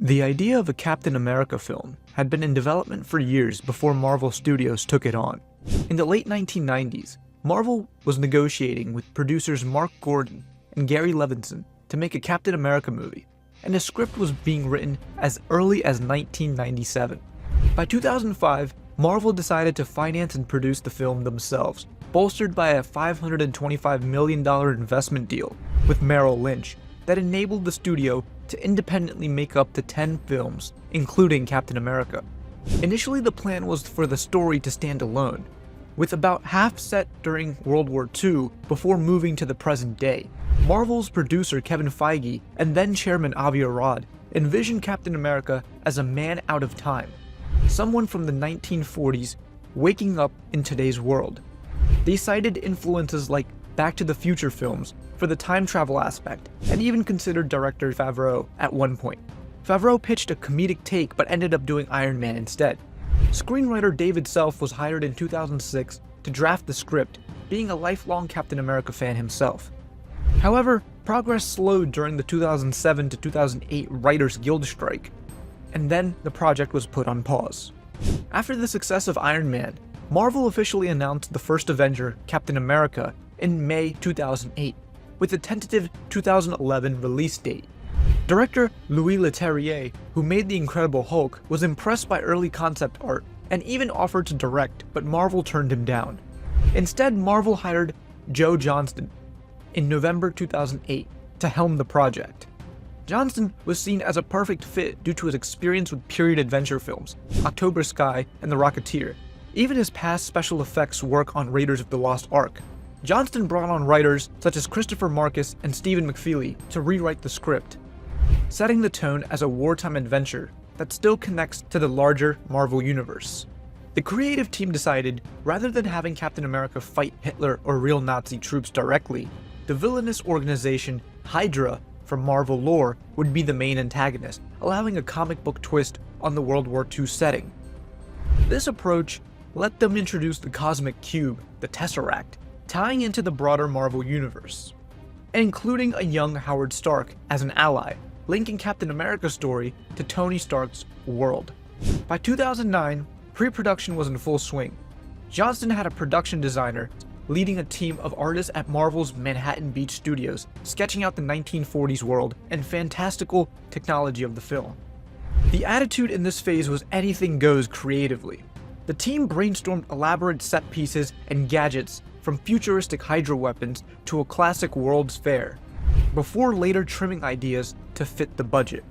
The idea of a Captain America film had been in development for years before Marvel Studios took it on. In the late 1990s, Marvel was negotiating with producers Mark Gordon and Gary Levinson to make a Captain America movie, and the script was being written as early as 1997. By 2005, Marvel decided to finance and produce the film themselves, bolstered by a $525 million investment deal with Merrill Lynch that enabled the studio to independently make up to 10 films, including Captain America. Initially, the plan was for the story to stand alone, with about half set during World War II before moving to the present day. Marvel's producer Kevin Feige and then chairman Avi Arad envisioned Captain America as a man out of time, someone from the 1940s waking up in today's world. They cited influences like Back to the Future films for the time travel aspect, and even considered director Favreau at one point. Favreau pitched a comedic take but ended up doing Iron Man instead. Screenwriter David Self was hired in 2006 to draft the script, being a lifelong Captain America fan himself. However, progress slowed during the 2007 to 2008 Writers Guild strike, and then the project was put on pause. After the success of Iron Man, Marvel officially announced the First Avenger, Captain America, in May 2008, with a tentative 2011 release date. Director Louis Leterrier, who made The Incredible Hulk, was impressed by early concept art and even offered to direct, but Marvel turned him down. Instead, Marvel hired Joe Johnston in November 2008 to helm the project. Johnston was seen as a perfect fit due to his experience with period adventure films, October Sky and The Rocketeer, even his past special effects work on Raiders of the Lost Ark. Johnston brought on writers such as Christopher Marcus and Stephen McFeely to rewrite the script, setting the tone as a wartime adventure that still connects to the larger Marvel universe. The creative team decided, rather than having Captain America fight Hitler or real Nazi troops directly, the villainous organization Hydra from Marvel lore would be the main antagonist, allowing a comic book twist on the World War II setting. This approach let them introduce the Cosmic Cube, the Tesseract, tying into the broader Marvel universe, and including a young Howard Stark as an ally, linking Captain America's story to Tony Stark's world. By 2009, pre-production was in full swing. Johnston had a production designer leading a team of artists at Marvel's Manhattan Beach studios, sketching out the 1940s world and fantastical technology of the film. The attitude in this phase was anything goes creatively. The team brainstormed elaborate set pieces and gadgets from futuristic Hydra weapons to a classic World's Fair, before later trimming ideas to fit the budget.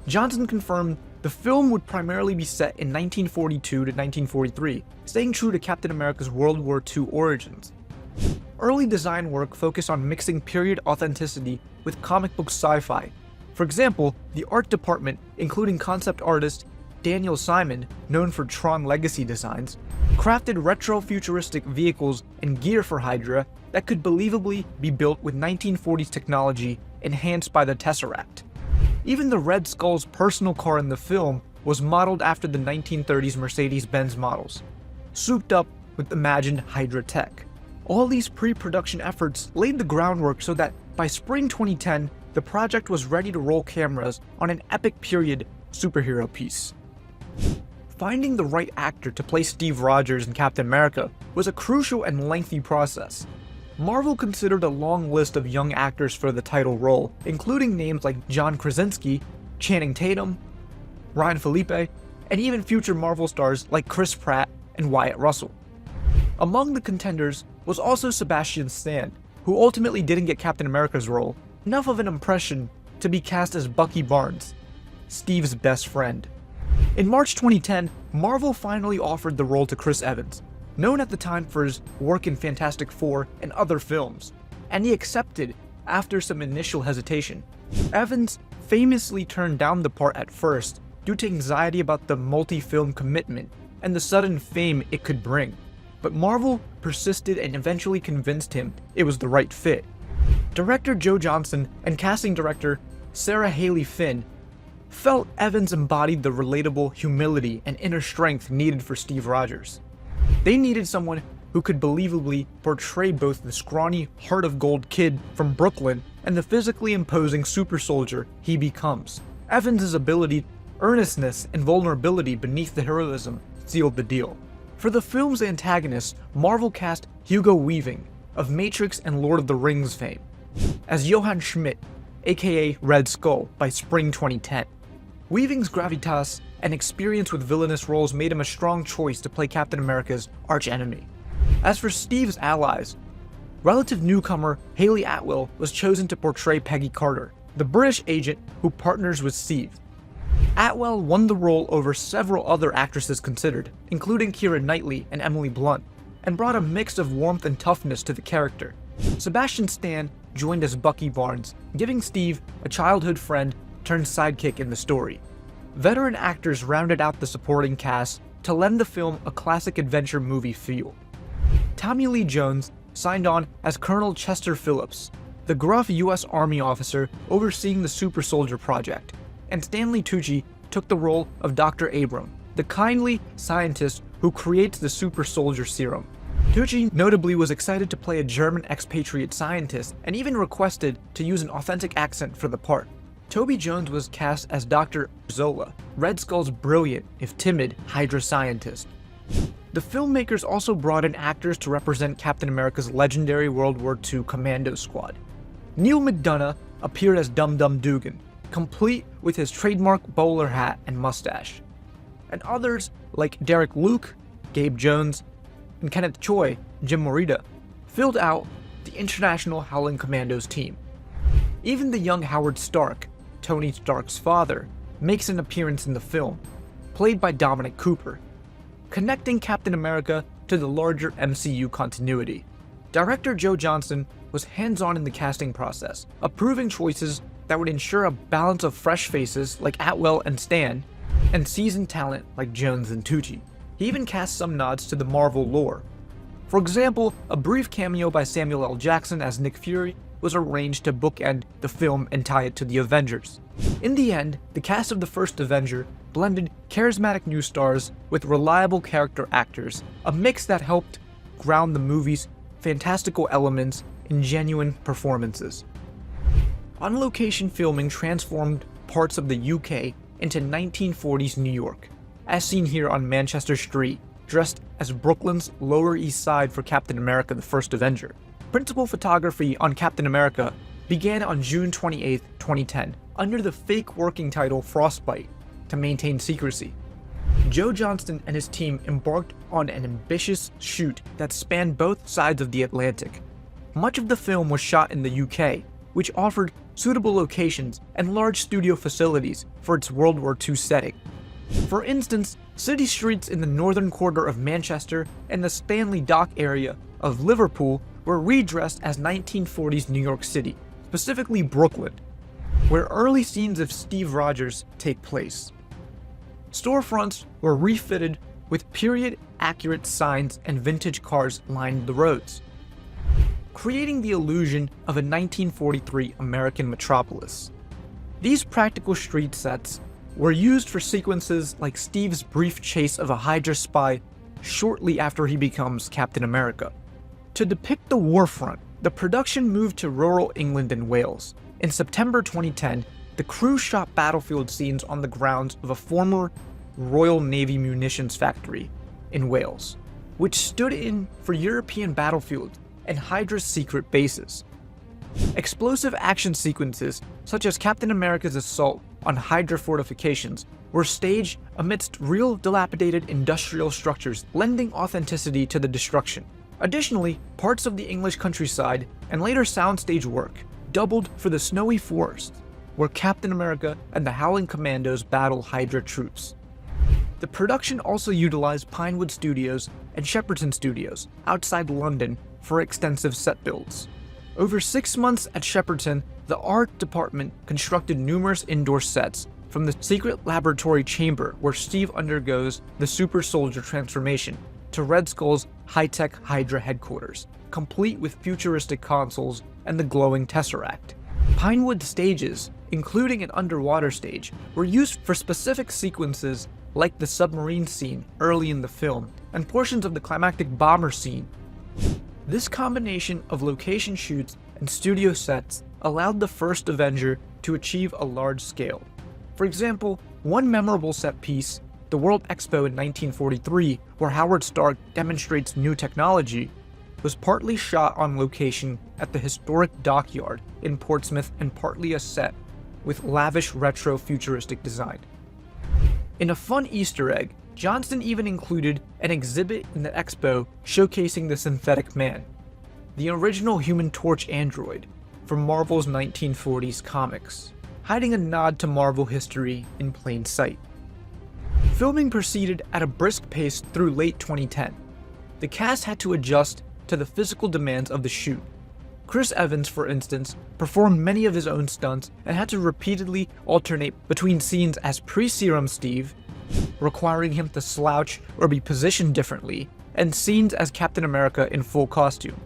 Johnston confirmed the film would primarily be set in 1942 to 1943, staying true to Captain America's World War II origins. Early design work focused on mixing period authenticity with comic book sci-fi. For example, the art department, including concept artist Daniel Simon, known for Tron Legacy designs, crafted retro-futuristic vehicles and gear for Hydra that could believably be built with 1940s technology enhanced by the Tesseract. Even the Red Skull's personal car in the film was modeled after the 1930s Mercedes-Benz models, souped up with imagined Hydra tech. All these pre-production efforts laid the groundwork so that by spring 2010, the project was ready to roll cameras on an epic period superhero piece. Finding the right actor to play Steve Rogers in Captain America was a crucial and lengthy process. Marvel considered a long list of young actors for the title role, including names like John Krasinski, Channing Tatum, Ryan Phillippe, and even future Marvel stars like Chris Pratt and Wyatt Russell. Among the contenders was also Sebastian Stan, who ultimately didn't get Captain America's role, enough of an impression to be cast as Bucky Barnes, Steve's best friend. In March 2010, Marvel finally offered the role to Chris Evans, known at the time for his work in Fantastic Four and other films, and he accepted after some initial hesitation. Evans famously turned down the part at first due to anxiety about the multi-film commitment and the sudden fame it could bring, but Marvel persisted and eventually convinced him it was the right fit. Director Joe Johnston and casting director Sarah Haley Finn felt Evans embodied the relatable humility and inner strength needed for Steve Rogers. They needed someone who could believably portray both the scrawny, heart of gold kid from Brooklyn and the physically imposing super soldier he becomes. Evans' ability, earnestness, and vulnerability beneath the heroism sealed the deal. For the film's antagonist, Marvel cast Hugo Weaving, of Matrix and Lord of the Rings fame, as Johann Schmidt, aka Red Skull, by spring 2010. Weaving's gravitas and experience with villainous roles made him a strong choice to play Captain America's archenemy. As for Steve's allies, relative newcomer Hayley Atwell was chosen to portray Peggy Carter, the British agent who partners with Steve. Atwell won the role over several other actresses considered, including Keira Knightley and Emily Blunt, and brought a mix of warmth and toughness to the character. Sebastian Stan joined as Bucky Barnes, giving Steve a childhood friend turned sidekick in the story. Veteran actors rounded out the supporting cast to lend the film a classic adventure movie feel. Tommy Lee Jones signed on as Colonel Chester Phillips, the gruff US Army officer overseeing the Super Soldier Project, and Stanley Tucci took the role of Dr. Abram, the kindly scientist who creates the Super Soldier Serum. Tucci notably was excited to play a German expatriate scientist and even requested to use an authentic accent for the part. Toby Jones was cast as Dr. Zola, Red Skull's brilliant, if timid, Hydra scientist. The filmmakers also brought in actors to represent Captain America's legendary World War II Commando Squad. Neil McDonough appeared as Dum Dum Dugan, complete with his trademark bowler hat and mustache. And others, like Derek Luke, Gabe Jones, and Kenneth Choi, Jim Morita, filled out the International Howling Commandos team. Even the young Howard Stark, Tony Stark's father, makes an appearance in the film, played by Dominic Cooper, connecting Captain America to the larger MCU continuity. Director Joe Johnston was hands-on in the casting process, approving choices that would ensure a balance of fresh faces like Atwell and Stan, and seasoned talent like Jones and Tucci. He even cast some nods to the Marvel lore. For example, a brief cameo by Samuel L. Jackson as Nick Fury was arranged to bookend the film and tie it to the Avengers. In the end, the cast of the First Avenger blended charismatic new stars with reliable character actors, a mix that helped ground the movie's fantastical elements in genuine performances. On-location filming transformed parts of the UK into 1940s New York, as seen here on Manchester Street, dressed as Brooklyn's Lower East Side for Captain America: The First Avenger. Principal photography on Captain America began on June 28, 2010, under the fake working title Frostbite, to maintain secrecy. Joe Johnston and his team embarked on an ambitious shoot that spanned both sides of the Atlantic. Much of the film was shot in the UK, which offered suitable locations and large studio facilities for its World War II setting. For instance, city streets in the northern quarter of Manchester and the Stanley Dock area of Liverpool were redressed as 1940s New York City, specifically Brooklyn, where early scenes of Steve Rogers take place. Storefronts were refitted with period-accurate signs and vintage cars lined the roads, creating the illusion of a 1943 American metropolis. These practical street sets were used for sequences like Steve's brief chase of a Hydra spy shortly after he becomes Captain America. To depict the war front, the production moved to rural England and Wales. In September 2010, the crew shot battlefield scenes on the grounds of a former Royal Navy munitions factory in Wales, which stood in for European battlefields and Hydra's secret bases. Explosive action sequences, such as Captain America's assault on Hydra fortifications, were staged amidst real dilapidated industrial structures, lending authenticity to the destruction. Additionally, parts of the English countryside and later soundstage work doubled for the snowy forest, where Captain America and the Howling Commandos battle Hydra troops. The production also utilized Pinewood Studios and Shepperton Studios outside London for extensive set builds. Over 6 months at Shepperton, the art department constructed numerous indoor sets, from the secret laboratory chamber where Steve undergoes the Super Soldier transformation, to Red Skull's high-tech Hydra headquarters, complete with futuristic consoles and the glowing Tesseract. Pinewood stages, including an underwater stage, were used for specific sequences like the submarine scene early in the film and portions of the climactic bomber scene. This combination of location shoots and studio sets allowed the First Avenger to achieve a large scale, For example, one memorable set piece, the World Expo in 1943, where Howard Stark demonstrates new technology, was partly shot on location at the historic dockyard in Portsmouth and partly a set with lavish retro-futuristic design. In a fun Easter egg, Johnston even included an exhibit in the expo showcasing the synthetic man, the original Human Torch android from Marvel's 1940s comics, hiding a nod to Marvel history in plain sight. Filming proceeded at a brisk pace through late 2010. The cast had to adjust to the physical demands of the shoot. Chris Evans, for instance, performed many of his own stunts and had to repeatedly alternate between scenes as pre-serum Steve, requiring him to slouch or be positioned differently, and scenes as Captain America in full costume.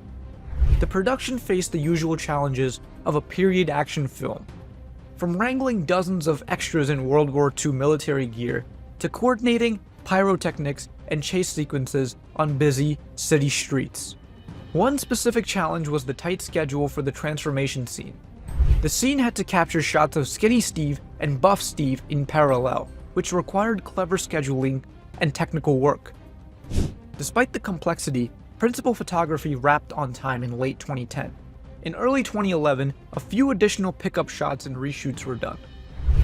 The production faced the usual challenges of a period action film, from wrangling dozens of extras in World War II military gear to coordinating pyrotechnics and chase sequences on busy city streets. One specific challenge was the tight schedule for the transformation scene. The scene had to capture shots of skinny Steve and buff Steve in parallel, which required clever scheduling and technical work. Despite the complexity, principal photography wrapped on time in late 2010. In early 2011, a few additional pickup shots and reshoots were done,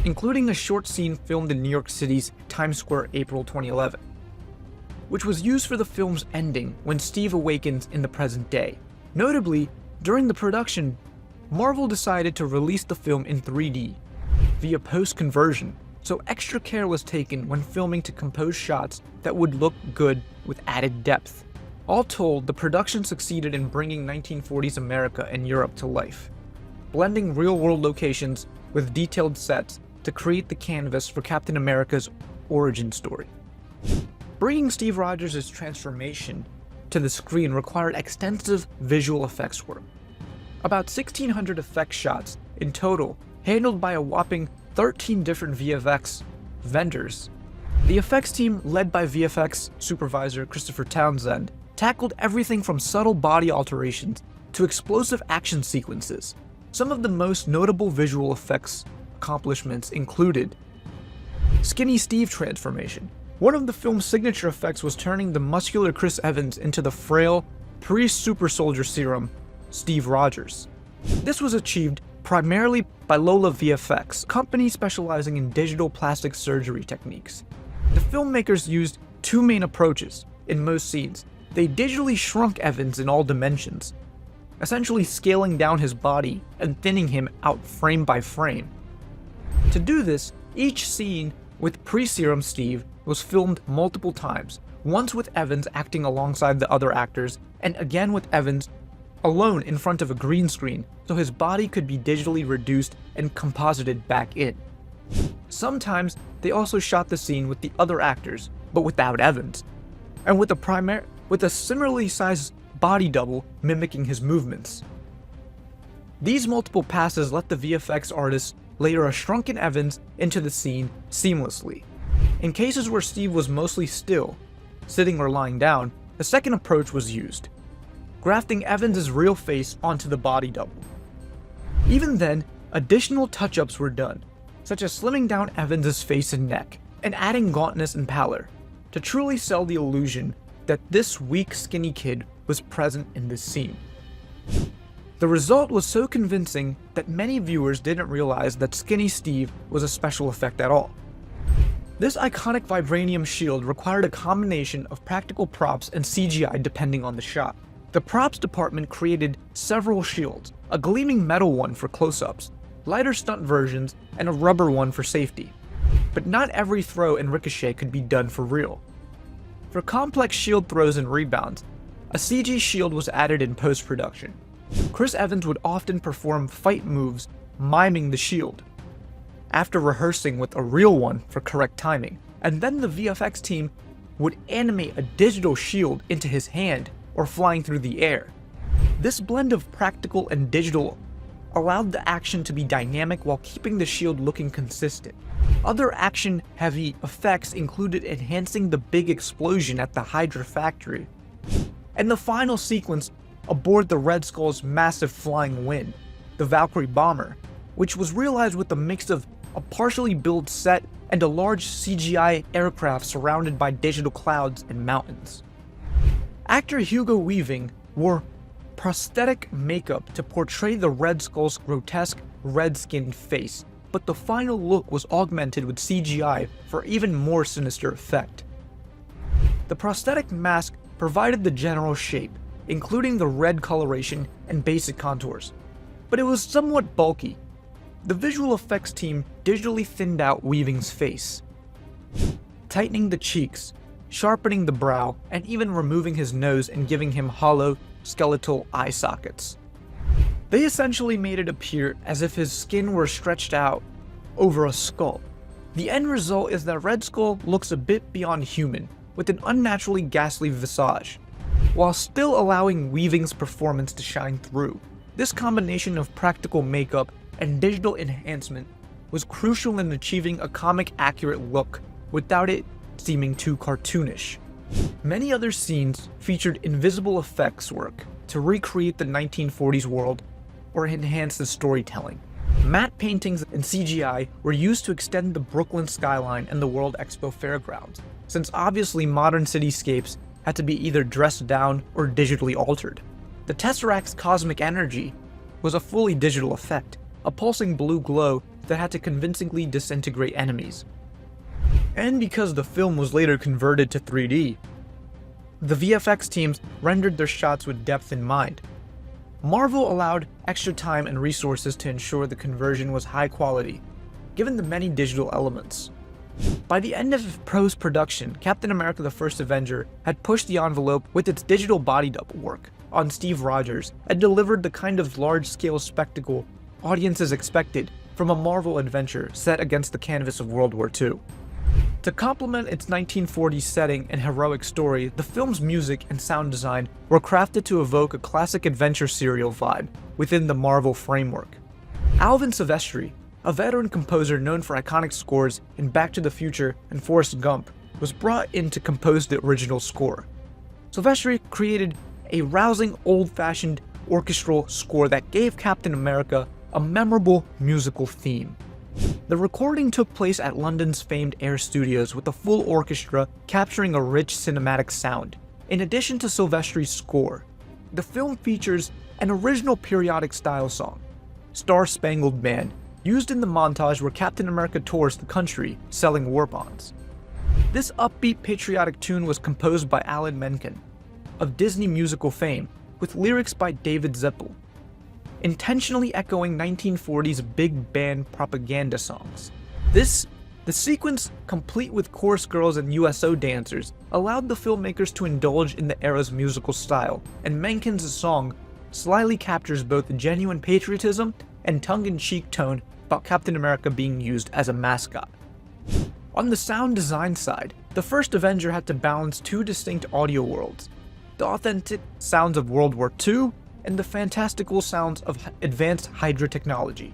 including a short scene filmed in New York City's Times Square April 2011, which was used for the film's ending when Steve awakens in the present day. Notably, during the production, Marvel decided to release the film in 3D via post-conversion, so extra care was taken when filming to compose shots that would look good with added depth. All told, the production succeeded in bringing 1940s America and Europe to life, blending real-world locations with detailed sets to create the canvas for Captain America's origin story. Bringing Steve Rogers' transformation to the screen required extensive visual effects work. About 1,600 effects shots in total, handled by a whopping 13 different VFX vendors. The effects team, led by VFX supervisor Christopher Townsend, tackled everything from subtle body alterations to explosive action sequences. Some of the most notable visual effects accomplishments included Skinny Steve transformation. One of the film's signature effects was turning the muscular Chris Evans into the frail, pre-super soldier serum Steve Rogers. This was achieved primarily by Lola VFX, a company specializing in digital plastic surgery techniques. The filmmakers used two main approaches in most scenes. They digitally shrunk Evans in all dimensions, essentially scaling down his body and thinning him out frame by frame. To do this, each scene with pre-serum Steve was filmed multiple times, once with Evans acting alongside the other actors, and again with Evans alone in front of a green screen, so his body could be digitally reduced and composited back in. Sometimes they also shot the scene with the other actors, but without Evans, and with a similarly sized body double mimicking his movements. These multiple passes let the VFX artists layer a shrunken Evans into the scene seamlessly. In cases where Steve was mostly still, sitting or lying down, a second approach was used, grafting Evans' real face onto the body double. Even then, additional touch-ups were done, such as slimming down Evans' face and neck, and adding gauntness and pallor, to truly sell the illusion that this weak, skinny kid was present in this scene. The result was so convincing that many viewers didn't realize that Skinny Steve was a special effect at all. This iconic vibranium shield required a combination of practical props and CGI depending on the shot. The props department created several shields, a gleaming metal one for close-ups, lighter stunt versions, and a rubber one for safety. But not every throw and ricochet could be done for real. For complex shield throws and rebounds, a CG shield was added in post-production. Chris Evans would often perform fight moves miming the shield, after rehearsing with a real one for correct timing, and then the VFX team would animate a digital shield into his hand or flying through the air. This blend of practical and digital allowed the action to be dynamic while keeping the shield looking consistent. Other action-heavy effects included enhancing the big explosion at the Hydra factory, and the final sequence aboard the Red Skull's massive flying wind, the Valkyrie bomber, which was realized with a mix of a partially built set, and a large CGI aircraft surrounded by digital clouds and mountains. Actor Hugo Weaving wore prosthetic makeup to portray the Red Skull's grotesque, red-skinned face, but the final look was augmented with CGI for even more sinister effect. The prosthetic mask provided the general shape, including the red coloration and basic contours, but it was somewhat bulky. The visual effects team digitally thinned out Weaving's face, tightening the cheeks, sharpening the brow, and even removing his nose and giving him hollow, skeletal eye sockets. They essentially made it appear as if his skin were stretched out over a skull. The end result is that Red Skull looks a bit beyond human, with an unnaturally ghastly visage, while still allowing Weaving's performance to shine through. This combination of practical makeup and digital enhancement was crucial in achieving a comic-accurate look without it seeming too cartoonish. Many other scenes featured invisible effects work to recreate the 1940s world or enhance the storytelling. Matte paintings and CGI were used to extend the Brooklyn skyline and the World Expo Fairgrounds, since obviously modern cityscapes had to be either dressed down or digitally altered. The Tesseract's cosmic energy was a fully digital effect, a pulsing blue glow that had to convincingly disintegrate enemies. And because the film was later converted to 3D, the VFX teams rendered their shots with depth in mind. Marvel allowed extra time and resources to ensure the conversion was high quality, given the many digital elements. By the end of post-production, Captain America the First Avenger had pushed the envelope with its digital body double work on Steve Rogers and delivered the kind of large-scale spectacle audiences expected from a Marvel adventure set against the canvas of World War II. To complement its 1940s setting and heroic story, the film's music and sound design were crafted to evoke a classic adventure serial vibe within the Marvel framework. Alvin Silvestri, a veteran composer known for iconic scores in Back to the Future and Forrest Gump, was brought in to compose the original score. Silvestri created a rousing, old-fashioned orchestral score that gave Captain America a memorable musical theme. The recording took place at London's famed Air Studios with a full orchestra capturing a rich cinematic sound. In addition to Silvestri's score, the film features an original periodic style song, Star Spangled Man, used in the montage where Captain America tours the country selling war bonds. This upbeat patriotic tune was composed by Alan Menken, of Disney musical fame, with lyrics by David Zippel, intentionally echoing 1940s big band propaganda songs. The sequence, complete with chorus girls and USO dancers, allowed the filmmakers to indulge in the era's musical style, and Menken's song slyly captures both genuine patriotism and tongue-in-cheek tone about Captain America being used as a mascot. On the sound design side, the First Avenger had to balance two distinct audio worlds: the authentic sounds of World War II and the fantastical sounds of advanced Hydra technology.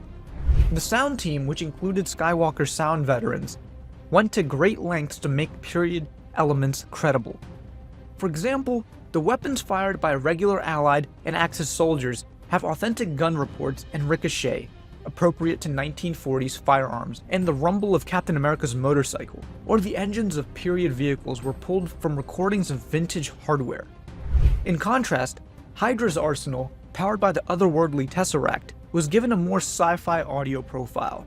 The sound team, which included Skywalker sound veterans, went to great lengths to make period elements credible. For example, the weapons fired by regular Allied and Axis soldiers have authentic gun reports and ricochet, appropriate to 1940s firearms, and the rumble of Captain America's motorcycle, or the engines of period vehicles were pulled from recordings of vintage hardware. In contrast, Hydra's arsenal, powered by the otherworldly Tesseract, was given a more sci-fi audio profile.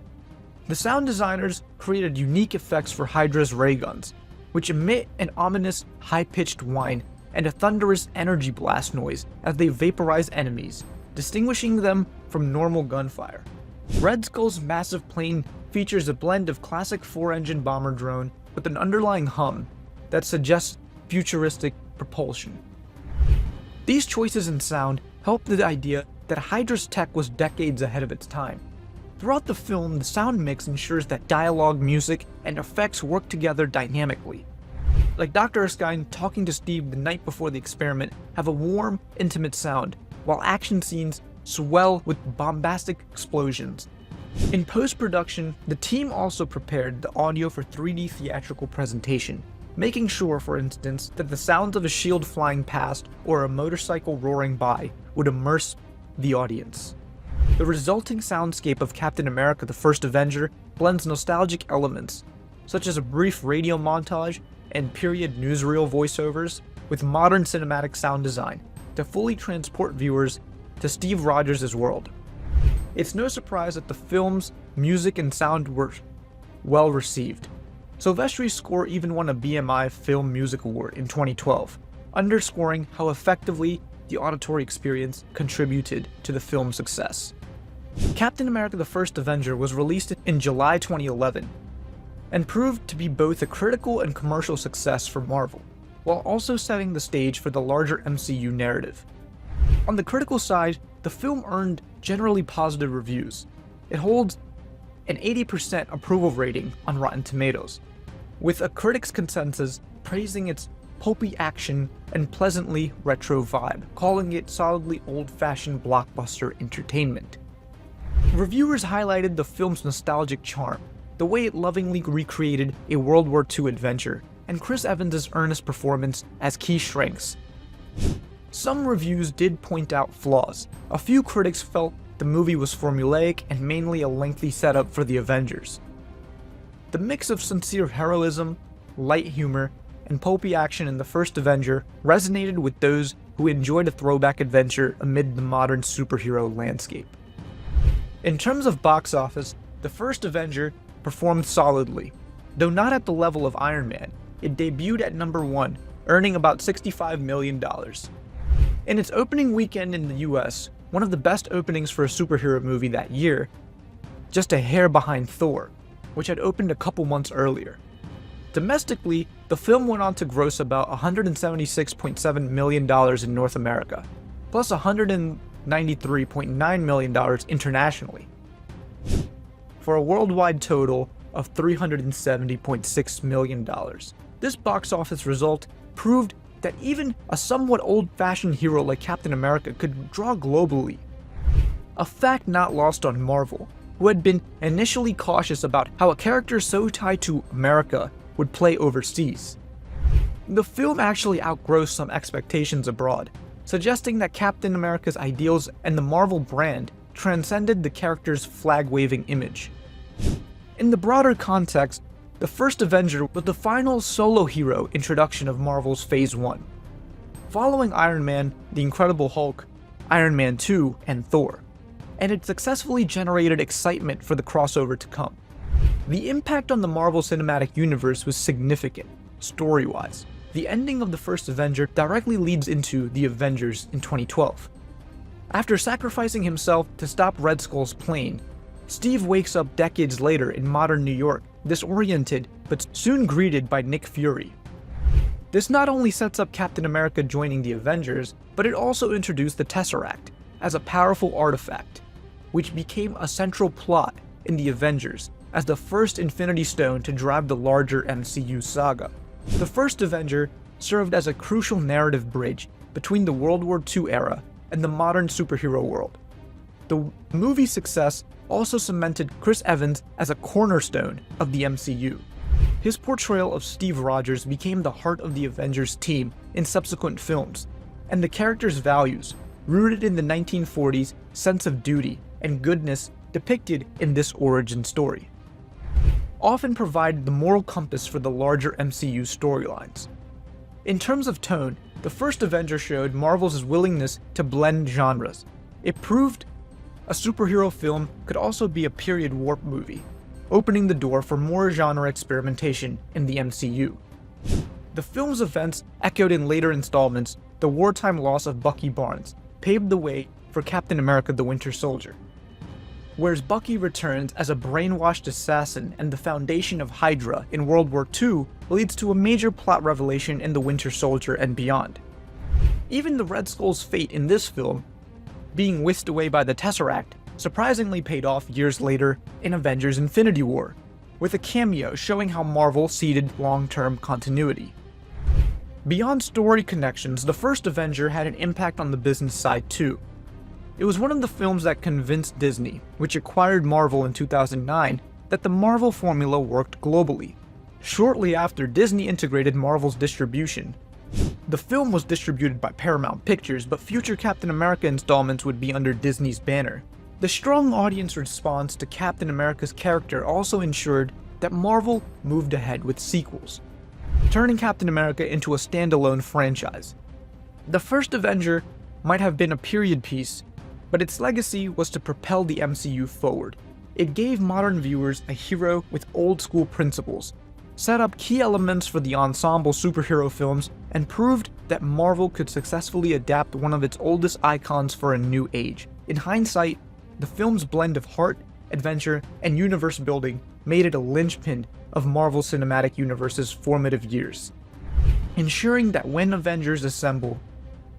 The sound designers created unique effects for Hydra's ray guns, which emit an ominous, high-pitched whine and a thunderous energy blast noise as they vaporize enemies, distinguishing them from normal gunfire. Red Skull's massive plane features a blend of classic four-engine bomber drone with an underlying hum that suggests futuristic propulsion. These choices in sound help the idea that Hydra's tech was decades ahead of its time. Throughout the film, the sound mix ensures that dialogue, music, and effects work together dynamically. Like Dr. Erskine talking to Steve the night before the experiment have a warm, intimate sound, while action scenes swell with bombastic explosions. In post-production, the team also prepared the audio for 3D theatrical presentation, making sure, for instance, that the sounds of a shield flying past or a motorcycle roaring by would immerse the audience. The resulting soundscape of Captain America the First Avenger blends nostalgic elements, such as a brief radio montage and period newsreel voiceovers, with modern cinematic sound design to fully transport viewers to Steve Rogers' world. It's no surprise that the film's music and sound were well received. Silvestri's score even won a BMI Film Music Award in 2012, underscoring how effectively the auditory experience contributed to the film's success. Captain America the First Avenger was released in July 2011 and proved to be both a critical and commercial success for Marvel, while also setting the stage for the larger MCU narrative. On the critical side, the film earned generally positive reviews. It holds an 80% approval rating on Rotten Tomatoes, with a critics' consensus praising its pulpy action and pleasantly retro vibe, calling it solidly old-fashioned blockbuster entertainment. Reviewers highlighted the film's nostalgic charm, the way it lovingly recreated a World War II adventure, and Chris Evans' earnest performance as key strengths. Some reviews did point out flaws. A few critics felt the movie was formulaic and mainly a lengthy setup for the Avengers. The mix of sincere heroism, light humor, and pulpy action in the First Avenger resonated with those who enjoyed a throwback adventure amid the modern superhero landscape. In terms of box office, the First Avenger performed solidly. Though not at the level of Iron Man, it debuted at number 1, earning about $65 million. In its opening weekend in the US, one of the best openings for a superhero movie that year, just a hair behind Thor, which had opened a couple months earlier. Domestically, the film went on to gross about $176.7 million in North America, plus $193.9 million internationally, for a worldwide total of $370.6 million. This box office result proved that even a somewhat old-fashioned hero like Captain America could draw globally, a fact not lost on Marvel, who had been initially cautious about how a character so tied to America would play overseas. The film actually outgrossed some expectations abroad, suggesting that Captain America's ideals and the Marvel brand transcended the character's flag-waving image. In the broader context, the First Avenger was the final solo hero introduction of Marvel's Phase 1, following Iron Man, The Incredible Hulk, Iron Man 2, and Thor, and it successfully generated excitement for the crossover to come. The impact on the Marvel Cinematic Universe was significant, story-wise. The ending of the First Avenger directly leads into The Avengers in 2012. After sacrificing himself to stop Red Skull's plane, Steve wakes up decades later in modern New York, disoriented but soon greeted by Nick Fury. This not only sets up Captain America joining the Avengers, but it also introduced the Tesseract as a powerful artifact, which became a central plot in the Avengers as the first Infinity Stone to drive the larger MCU saga. The First Avenger served as a crucial narrative bridge between the World War II era and the modern superhero world. The movie's success also cemented Chris Evans as a cornerstone of the MCU. His portrayal of Steve Rogers became the heart of the Avengers team in subsequent films, and the character's values, rooted in the 1940s sense of duty and goodness depicted in this origin story, often provided the moral compass for the larger MCU storylines. In terms of tone, the First Avenger showed Marvel's willingness to blend genres. It proved a superhero film could also be a period warp movie, opening the door for more genre experimentation in the MCU. The film's events, echoed in later installments, the wartime loss of Bucky Barnes, paved the way for Captain America the Winter Soldier, whereas Bucky returns as a brainwashed assassin and the foundation of Hydra in World War II leads to a major plot revelation in The Winter Soldier and beyond. Even the Red Skull's fate in this film, being whisked away by the Tesseract, surprisingly paid off years later in Avengers Infinity War, with a cameo showing how Marvel seeded long-term continuity. Beyond story connections, the First Avenger had an impact on the business side too. It was one of the films that convinced Disney, which acquired Marvel in 2009, that the Marvel formula worked globally. Shortly after, Disney integrated Marvel's distribution. The film was distributed by Paramount Pictures, but future Captain America installments would be under Disney's banner. The strong audience response to Captain America's character also ensured that Marvel moved ahead with sequels, turning Captain America into a standalone franchise. The First Avenger might have been a period piece, but its legacy was to propel the MCU forward. It gave modern viewers a hero with old-school principles, set up key elements for the ensemble superhero films, and proved that Marvel could successfully adapt one of its oldest icons for a new age. In hindsight, the film's blend of heart, adventure, and universe building made it a linchpin of Marvel Cinematic Universe's formative years, ensuring that when Avengers Assemble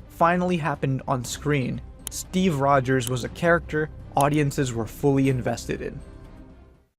finally happened on screen, Steve Rogers was a character audiences were fully invested in.